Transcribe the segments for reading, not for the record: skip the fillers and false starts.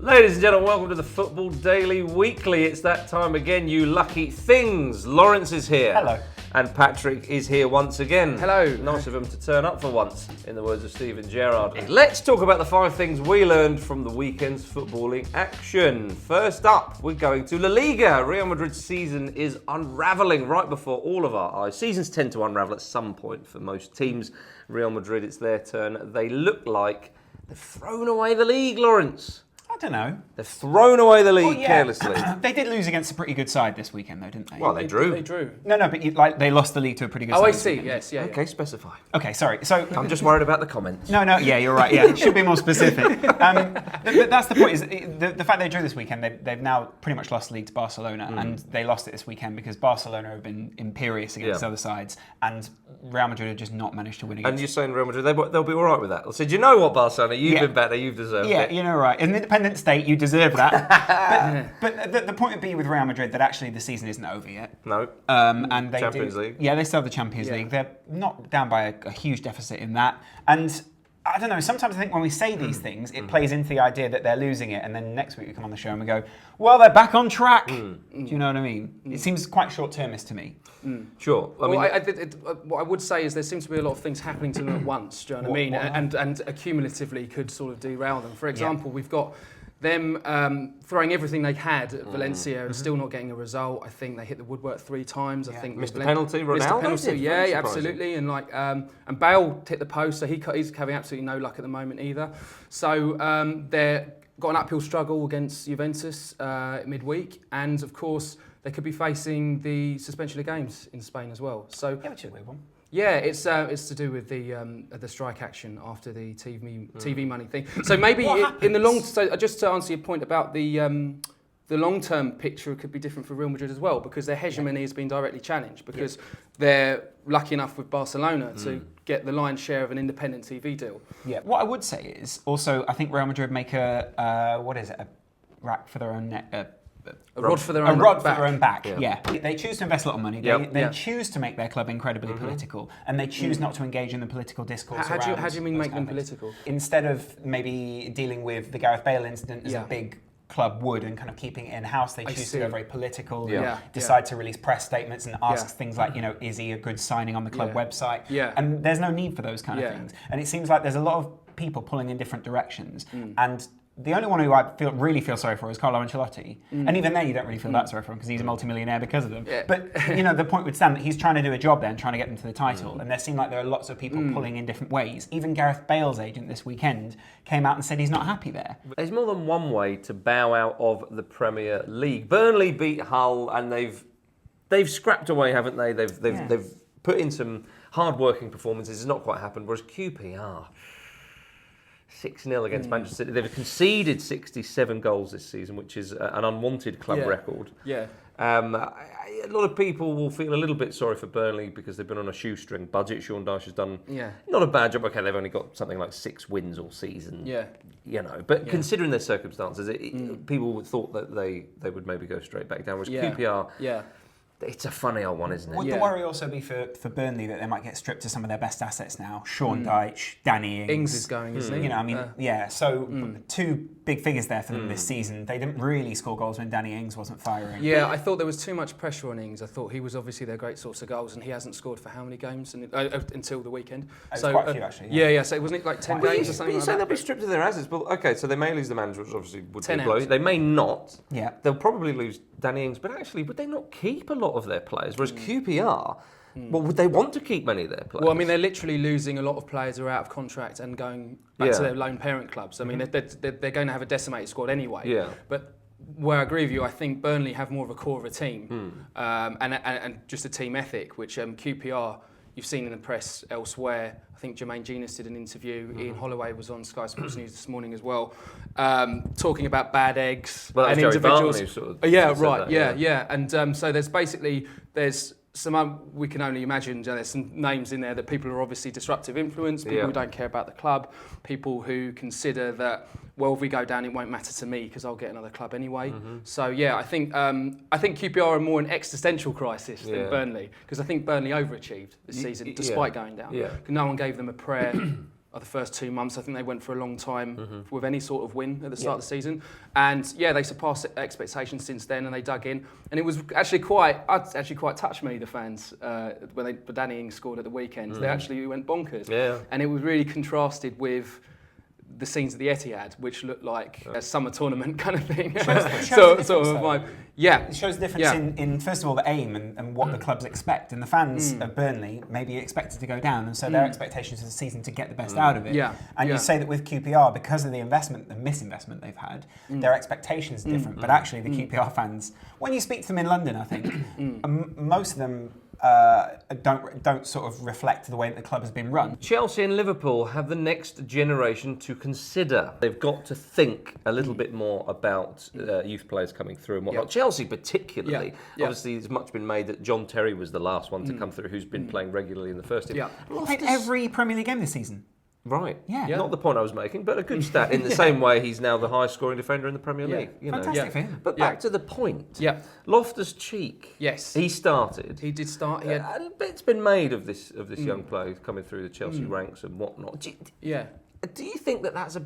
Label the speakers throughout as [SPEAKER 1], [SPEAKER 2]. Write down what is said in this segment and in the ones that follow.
[SPEAKER 1] Ladies and gentlemen, welcome to the Football Daily Weekly. It's that time again, you lucky things. Laurence is here.
[SPEAKER 2] Hello.
[SPEAKER 1] And Patrick is here once again.
[SPEAKER 3] Hello.
[SPEAKER 1] Nice of him to turn up for once, in the words of Steven Gerrard. Let's talk about the 5 things we learned from the weekend's footballing action. First up, we're going to La Liga. Real Madrid's season is unravelling right before all of our eyes. Seasons tend to unravel at some point for most teams. Real Madrid, it's their turn. They look like they've thrown away the league, Laurence.
[SPEAKER 2] I don't know.
[SPEAKER 1] They've thrown away the league carelessly.
[SPEAKER 2] They did lose against a pretty good side this weekend, though, didn't they?
[SPEAKER 1] Well, they drew.
[SPEAKER 3] They drew.
[SPEAKER 2] No, but they lost the league to a pretty good side.
[SPEAKER 3] Oh, I
[SPEAKER 2] this
[SPEAKER 3] see.
[SPEAKER 2] weekend.
[SPEAKER 3] Yes, yeah.
[SPEAKER 1] Okay, specify.
[SPEAKER 2] Okay, sorry. So
[SPEAKER 1] I'm just worried about the comments.
[SPEAKER 2] No, yeah, you're right. Yeah, it should be more specific. But that's the point. Is the fact they drew this weekend? They've now pretty much lost the league to Barcelona, and they lost it this weekend because Barcelona have been imperious against other sides, and Real Madrid have just not managed to win against.
[SPEAKER 1] And you're saying Real Madrid, they'll be all right with that. So, do you know what, Barcelona? You've been better. You've deserved it.
[SPEAKER 2] Yeah, you know, right. In an independent state, you deserve that. but the point would be with Real Madrid that actually the season isn't over yet.
[SPEAKER 1] No.
[SPEAKER 2] And they
[SPEAKER 1] Champions League.
[SPEAKER 2] Yeah, they still have the Champions League. They're not down by a huge deficit in that. And I don't know, sometimes I think when we say these things, it plays into the idea that they're losing it, and then next week we come on the show and we go, well, they're back on track. Do you know what I mean? It seems quite short-termist to me.
[SPEAKER 1] Sure.
[SPEAKER 3] What I would say is there seems to be a lot of things happening to them at once, do you know what I mean? And accumulatively could sort of derail them. For example, we've got them throwing everything they had at Valencia and still not getting a result. I think they hit the woodwork 3 times. I think
[SPEAKER 1] missed the penalty. Ronaldo
[SPEAKER 3] missed the penalty.
[SPEAKER 1] did.
[SPEAKER 3] Yeah, absolutely. And and Bale hit the post, so he's having absolutely no luck at the moment either. So they're got an uphill struggle against Juventus midweek, and of course they could be facing the suspension of games in Spain as well. So
[SPEAKER 2] which is a weird one.
[SPEAKER 3] yeah, it's to do with the strike action after the TV money thing. So maybe in the long, so just to answer your point about the long-term picture could be different for Real Madrid as well, because their hegemony has been directly challenged because they're lucky enough with Barcelona to get the lion's share of an independent TV deal. Yeah.
[SPEAKER 2] What I would say is also I think Real Madrid make a rack for their own neck.
[SPEAKER 3] A rod for their
[SPEAKER 2] own back. Yeah. They choose to invest a lot of money. They choose to make their club incredibly political, and they choose not to engage in the political discourse.
[SPEAKER 3] How do you mean make them political?
[SPEAKER 2] Instead of maybe dealing with the Gareth Bale incident as a big club would and kind of keeping it in-house, they choose to go very political, decide to release press statements and ask things like, is he a good signing on the club website? And there's no need for those kind of things. And it seems like there's a lot of people pulling in different directions. And the only one who I really feel sorry for is Carlo Ancelotti. And even then you don't really feel that sorry for him because he's a multimillionaire because of them. Yeah. But, the point would stand that he's trying to do a job there and trying to get them to the title. And there seem like there are lots of people pulling in different ways. Even Gareth Bale's agent this weekend came out and said he's not happy there.
[SPEAKER 1] There's more than one way to bow out of the Premier League. Burnley beat Hull and they've scrapped away, haven't they? They've put in some hard-working performances. It's not quite happened. Whereas QPR 6-0 against Manchester City. They've conceded 67 goals this season, which is an unwanted club record.
[SPEAKER 3] Yeah.
[SPEAKER 1] A lot of people will feel a little bit sorry for Burnley because they've been on a shoestring budget. Sean Dyche has done not a bad job. Okay, they've only got something like 6 wins all season. Yeah. But considering their circumstances, people thought that they would maybe go straight back down. Whereas QPR, it's a funny old one, isn't it?
[SPEAKER 2] Would the worry also be for Burnley that they might get stripped of some of their best assets now? Sean Dyche, Danny Ings.
[SPEAKER 3] Ings is going, isn't he?
[SPEAKER 2] So 2 big figures there for them this season. They didn't really score goals when Danny Ings wasn't firing.
[SPEAKER 3] Yeah, I thought there was too much pressure on Ings. I thought he was obviously their great source of goals, and he hasn't scored for how many games until the weekend?
[SPEAKER 2] Quite a few, actually.
[SPEAKER 3] Yeah. So wasn't it like 10 games or something like that?
[SPEAKER 1] But you're saying they'll be stripped of their assets. But okay, so they may lose the manager, which obviously would be a blow.
[SPEAKER 3] out.
[SPEAKER 1] They may not.
[SPEAKER 2] Yeah.
[SPEAKER 1] They'll probably lose Danny Ings, but actually, would they not keep a lot of their players? Whereas QPR, would they want to keep many of their players?
[SPEAKER 3] Well, I mean, they're literally losing a lot of players who are out of contract and going back to their lone parent clubs. I mean, they're going to have a decimated squad anyway. Yeah. But where I agree with you, I think Burnley have more of a core of a team and just a team ethic, which QPR, you've seen in the press elsewhere. I think Jermaine Genius did an interview. Ian Holloway was on Sky Sports News this morning as well, talking about bad eggs and individuals. And so there's some, we can only imagine, there's some names in there that people are obviously disruptive influence, people who don't care about the club, people who consider that, well, if we go down, it won't matter to me because I'll get another club anyway. So I think QPR are more an existential crisis than Burnley, because I think Burnley overachieved this season despite going down. No one gave them a prayer. of the first 2 months. I think they went for a long time with any sort of win at the start of the season. And they surpassed expectations since then, and they dug in. And it was actually quite touched me, the fans, when Danny Ings scored at the weekend. They actually went bonkers. Yeah. And it was really contrasted with the scenes at the Etihad, which looked like a summer tournament kind of thing.
[SPEAKER 2] It shows
[SPEAKER 3] sort of vibe. Yeah.
[SPEAKER 2] It shows the difference in first of all, the aim and what the clubs expect. And the fans of Burnley maybe expected to go down, and so their expectations for the season to get the best out of it.
[SPEAKER 3] Yeah.
[SPEAKER 2] And you say that with QPR, because of the misinvestment they've had, their expectations are different. But actually, the QPR fans, when you speak to them in London, I think, most of them don't sort of reflect the way that the club has been run.
[SPEAKER 1] Chelsea and Liverpool have the next generation to consider. They've got to think a little bit more about youth players coming through and whatnot. Chelsea particularly. Obviously, there's much been made that John Terry was the last one to come through who's been playing regularly in the first team.
[SPEAKER 2] Played every Premier League game this season.
[SPEAKER 1] Right. Yeah. Not the point I was making, but a good stat. In the same way, he's now the highest scoring defender in the Premier League.
[SPEAKER 2] Fantastic for him.
[SPEAKER 1] But back to the point.
[SPEAKER 3] Yeah.
[SPEAKER 1] Loftus-Cheek.
[SPEAKER 3] Yes.
[SPEAKER 1] He started.
[SPEAKER 3] He did start.
[SPEAKER 1] A bit's been made of this young player coming through the Chelsea ranks and whatnot. Do you think that that's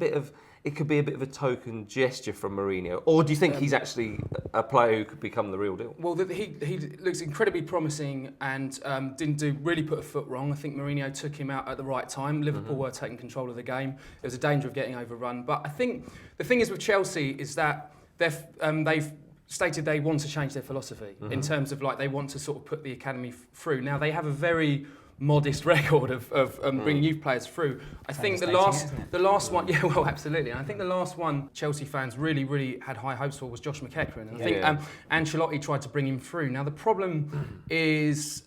[SPEAKER 1] it could be a bit of a token gesture from Mourinho, or do you think he's actually a player who could become the real deal?
[SPEAKER 3] Well, he looks incredibly promising and didn't really put a foot wrong. I think Mourinho took him out at the right time. Liverpool were taking control of the game. There was a danger of getting overrun. But I think the thing is with Chelsea is that they've stated they want to change their philosophy in terms of they want to sort of put the academy through. Now they have a very modest record of bringing youth players through. I think the last one, absolutely. And I think the last one Chelsea fans really had high hopes for was Josh McKechran. And I think Ancelotti tried to bring him through. Now the problem is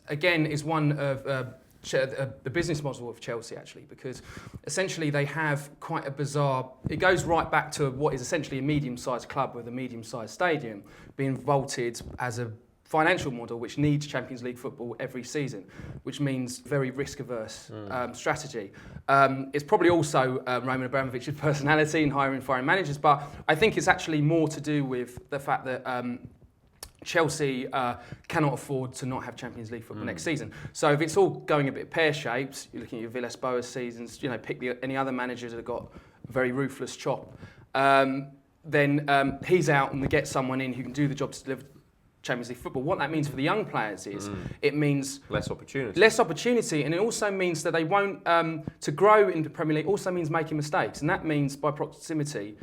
[SPEAKER 3] one of the business model of Chelsea actually, because essentially they have quite a bizarre. It goes right back to what is essentially a medium-sized club with a medium-sized stadium being vaulted as a financial model which needs Champions League football every season, which means very risk-averse strategy. It's probably also Roman Abramovich's personality in hiring foreign managers, but I think it's actually more to do with the fact that Chelsea cannot afford to not have Champions League football next season. So if it's all going a bit pear-shaped, you're looking at your Villas-Boas seasons, pick any other managers that have got a very ruthless chop, then he's out and we get someone in who can do the job to deliver Champions League football. What that means for the young players is it means
[SPEAKER 1] less opportunity,
[SPEAKER 3] and it also means that they won't to grow in the Premier League. Also means making mistakes, and that means by proximity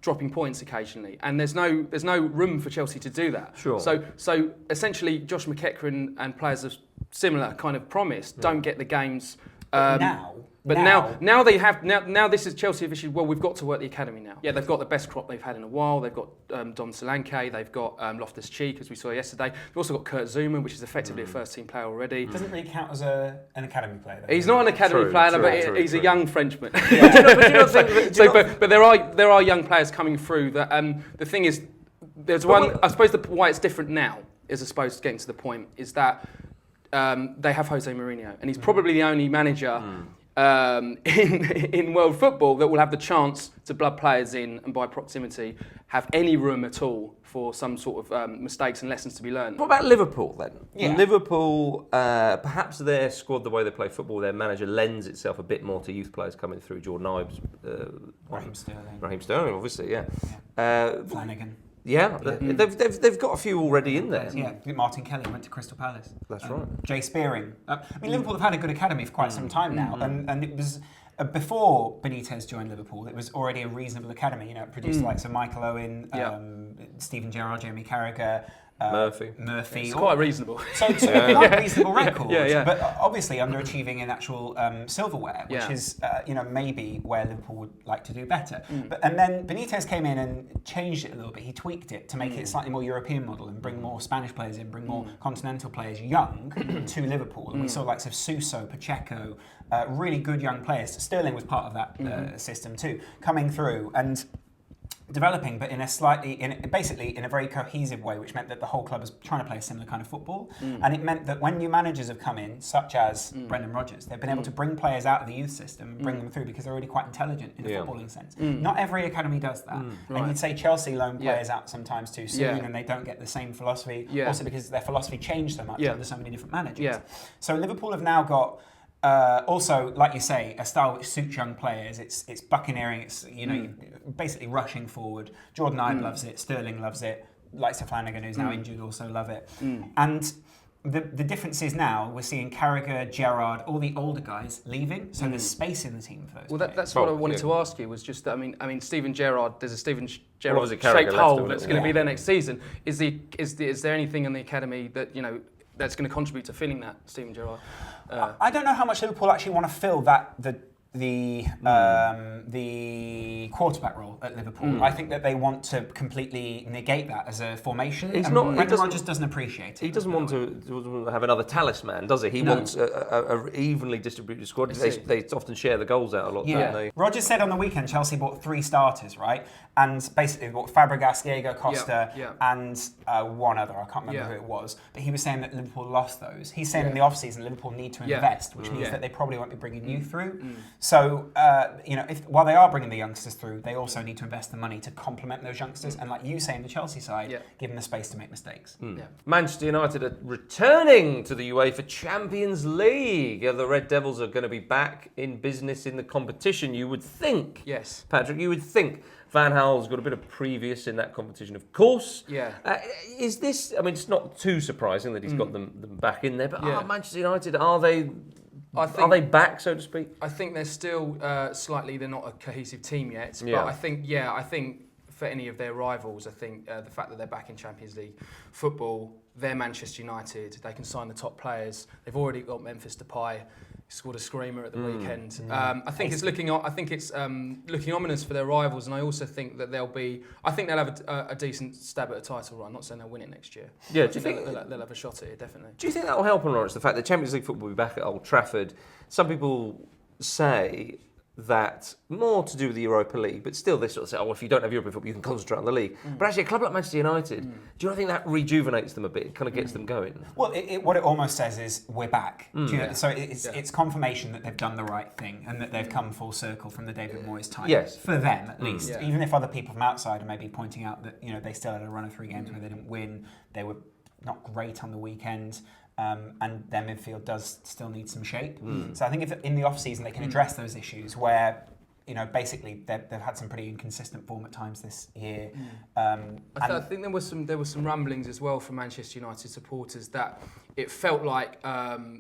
[SPEAKER 3] dropping points occasionally. And there's no room for Chelsea to do that. Sure. So essentially, Josh McKechran and players of similar kind of promise don't get the games. Now they have. Now this is Chelsea have issued. Well, we've got to work the academy now. Yeah, they've got the best crop they've had in a while. They've got Don Solanke. They've got Loftus-Cheek, as we saw yesterday. They've also got Kurt Zuma, which is effectively a first-team player already.
[SPEAKER 2] Doesn't really count as an academy player, though.
[SPEAKER 3] He's not an academy player, but he's a young Frenchman. But there are young players coming through. That the thing is, there's one. I suppose why it's different now is, I suppose, getting to the point is that they have Jose Mourinho, and he's probably the only manager. In world football that will have the chance to blood players in and by proximity have any room at all for some sort of mistakes and lessons to be learned.
[SPEAKER 1] What about Liverpool then? Yeah. Liverpool, perhaps their squad, the way they play football, their manager lends itself a bit more to youth players coming through. Jordan Ives, Raheem Sterling, obviously,
[SPEAKER 2] Flanagan.
[SPEAKER 1] Yeah, they've got a few already in there.
[SPEAKER 2] Yeah, Martin Kelly went to Crystal Palace.
[SPEAKER 1] That's right.
[SPEAKER 2] Jay Spearing. Liverpool have had a good academy for quite some time now, and it was before Benitez joined Liverpool. It was already a reasonable academy. It produced like Sir Michael Owen, Steven Gerrard, Jamie Carragher.
[SPEAKER 1] Murphy.
[SPEAKER 3] It's quite reasonable.
[SPEAKER 2] So quite reasonable record. But obviously underachieving in actual silverware, which is maybe where Liverpool would like to do better. And then Benitez came in and changed it a little bit. He tweaked it to make it a slightly more European model and bring more Spanish players in, bring more continental players young to Liverpool. And we saw likes of Suso, Pacheco, really good young players. Sterling was part of that system too, coming through and developing, but in a very cohesive way, which meant that the whole club was trying to play a similar kind of football. And it meant that when new managers have come in, such as Brendan Rodgers, they've been able to bring players out of the youth system and bring them through because they're already quite intelligent in a footballing sense. Not every academy does that. And you'd say Chelsea loan players out sometimes too soon and they don't get the same philosophy, also because their philosophy changed so much under so many different managers. So Liverpool have now got also, like you say, a style which suits young players. It's buccaneering. It's you're basically rushing forward. Jordan Ibe loves it. Sterling loves it. Likes of Flanagan, who's now injured, also love it. And the difference is now we're seeing Carragher, Gerrard, all the older guys leaving, so there's space in the team for those.
[SPEAKER 3] Well, that's what I wanted to ask you was just that. I mean, Steven Gerrard. There's a Steven Gerrard shaped hole that's going to be there next season. Is there anything in the academy that that's going to contribute to filling that, Steven Gerrard?
[SPEAKER 2] I don't know how much Liverpool actually want to fill the quarterback role at Liverpool. I think that they want to completely negate that as a formation. Brendan Rodgers doesn't appreciate it.
[SPEAKER 1] He doesn't want to have another talisman, does he? He wants a evenly distributed squad. They often share the goals out a lot, don't they?
[SPEAKER 2] Rodgers said on the weekend Chelsea bought 3 starters, right? And basically bought Fabregas, Diego Costa, and one other. I can't remember who it was. But he was saying that Liverpool lost those. He's saying in the off-season Liverpool need to invest, which means that they probably won't be bringing you through. So, while they are bringing the youngsters through, they also need to invest the money to complement those youngsters. And like you say in the Chelsea side, give them the space to make mistakes.
[SPEAKER 1] Manchester United are returning to the UEFA Champions League. The Red Devils are going to be back in business in the competition, you would think.
[SPEAKER 3] Yes.
[SPEAKER 1] Patrick, you would think. Van Gaal's got a bit of previous in that competition, of course.
[SPEAKER 3] Yeah.
[SPEAKER 1] Is this, it's not too surprising that he's got them back in there, but Manchester United, are they back, so to speak?
[SPEAKER 3] I think they're still they're not a cohesive team yet.
[SPEAKER 1] Yeah.
[SPEAKER 3] But I think for any of their rivals, I think the fact that they're back in Champions League football, they're Manchester United. They can sign the top players. They've already got Memphis Depay. Scored a screamer at the weekend. I think it's looking ominous for their rivals, and I also think that they'll have a decent stab at a title run. Not saying they'll win it next year.
[SPEAKER 1] Yeah, do you think
[SPEAKER 3] they'll have a shot at it? Definitely.
[SPEAKER 1] Do you think that will help, Laurence? The fact that Champions League football will be back at Old Trafford. Some people say that more to do with the Europa League, but still they sort of say, if you don't have European football, you can concentrate on the league. But actually, a club like Manchester United, do you not think that rejuvenates them a bit? It kind of gets them going?
[SPEAKER 2] Well, what it almost says is, we're back. So it's confirmation that they've done the right thing and that they've come full circle from the David Moyes time.
[SPEAKER 1] Yes.
[SPEAKER 2] For them, at least. Even if other people from outside are maybe pointing out that they still had a run of 3 games where they didn't win, they were not great on the weekend. And their midfield does still need some shape. So I think if in the off-season they can address those issues where, basically they've had some pretty inconsistent form at times this year.
[SPEAKER 3] I think there were some rumblings as well from Manchester United supporters that it felt like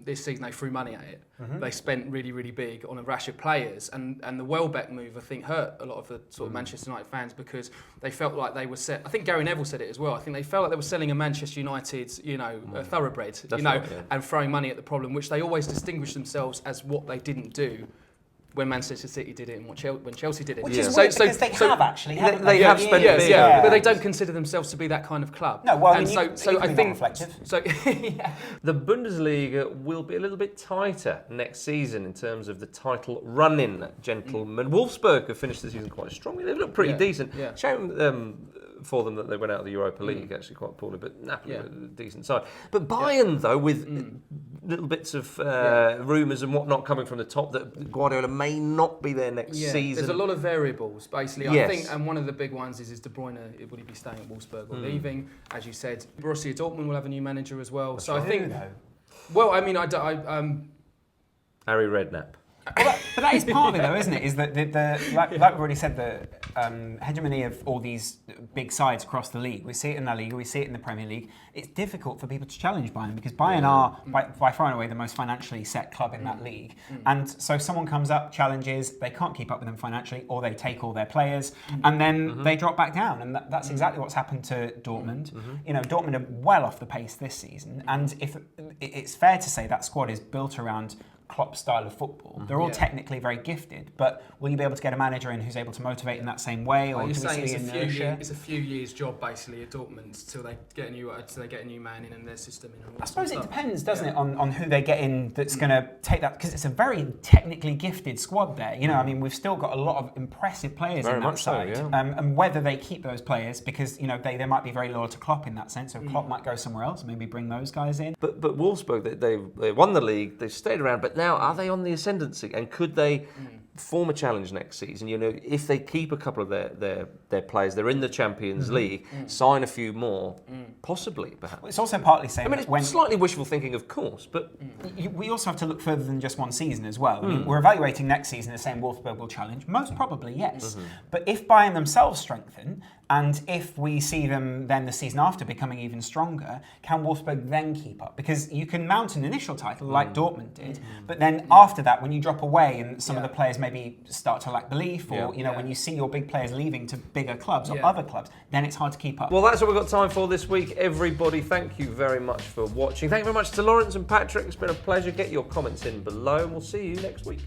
[SPEAKER 3] this season they threw money at it. They spent really, really big on a rash of players, and the Welbeck move I think hurt a lot of the sort of Manchester United fans because they felt like they were set. I think Gary Neville said it as well. I think they felt like they were selling a Manchester United, a thoroughbred, and throwing money at the problem, which they always distinguished themselves as what they didn't do when Manchester City did it and when Chelsea did it.
[SPEAKER 2] Which is weird because they have actually, haven't
[SPEAKER 1] they? They have spent big.
[SPEAKER 3] But they don't consider themselves to be that kind of club.
[SPEAKER 2] No, well, I think...
[SPEAKER 1] The Bundesliga will be a little bit tighter next season in terms of the title run-in, gentlemen. Wolfsburg have finished the season quite strongly. They've looked pretty decent. Shame for them that they went out of the Europa League actually quite poorly, but Napoli were a decent side. But Bayern, though, with little bits of rumours and whatnot coming from the top that Guardiola may not be there next season.
[SPEAKER 3] There's a lot of variables, basically. I think, and one of the big ones is De Bruyne, will he be staying at Wolfsburg or leaving? As you said, Borussia Dortmund will have a new manager as well.
[SPEAKER 2] That's right.
[SPEAKER 3] I think... Well, I mean,
[SPEAKER 1] Harry Redknapp.
[SPEAKER 2] But that is part of it, though, isn't it? Is that like we've already said, the hegemony of all these big sides across the league. We see it in La Liga, we see it in the Premier League. It's difficult for people to challenge Bayern because Bayern are by far and away the most financially set club in that league. And so someone comes up, challenges, they can't keep up with them financially, or they take all their players, and then they drop back down. And that's exactly what's happened to Dortmund. Dortmund are well off the pace this season, and if it's fair to say that squad is built around Klopp's style of football. They're all technically very gifted, but will you be able to get a manager in who's able to motivate in that same way, or do we see inertia?
[SPEAKER 3] It's a few years' job basically at Dortmund till they get a new man in and their system in.
[SPEAKER 2] I suppose it depends, doesn't it, on who they get in that's going to take that, because it's a very technically gifted squad there. I mean, we've still got a lot of impressive players in that side, and whether they keep those players, because they might be very loyal to Klopp in that sense, so Klopp might go somewhere else, maybe bring those guys in.
[SPEAKER 1] But Wolfsburg, they won the league, they've stayed around, but now are they on the ascendancy, and could they form a challenge next season. You know, if they keep a couple of their players, they're in the Champions League, sign a few more, possibly, perhaps.
[SPEAKER 2] Well, it's also partly saying.
[SPEAKER 1] I mean, it's slightly wishful thinking, of course, but
[SPEAKER 2] we also have to look further than just one season as well. I mean, we're evaluating next season and saying Wolfsburg will challenge. Most probably, yes. But if Bayern themselves strengthen, and if we see them then the season after becoming even stronger, can Wolfsburg then keep up? Because you can mount an initial title like Dortmund did, but then after that, when you drop away and some of the players maybe start to lack belief, or when you see your big players leaving to bigger clubs or other clubs, then it's hard to keep up.
[SPEAKER 1] Well, that's what we've got time for this week. Everybody, thank you very much for watching. Thank you very much to Laurence and Patrick. It's been a pleasure. Get your comments in below, and we'll see you next week.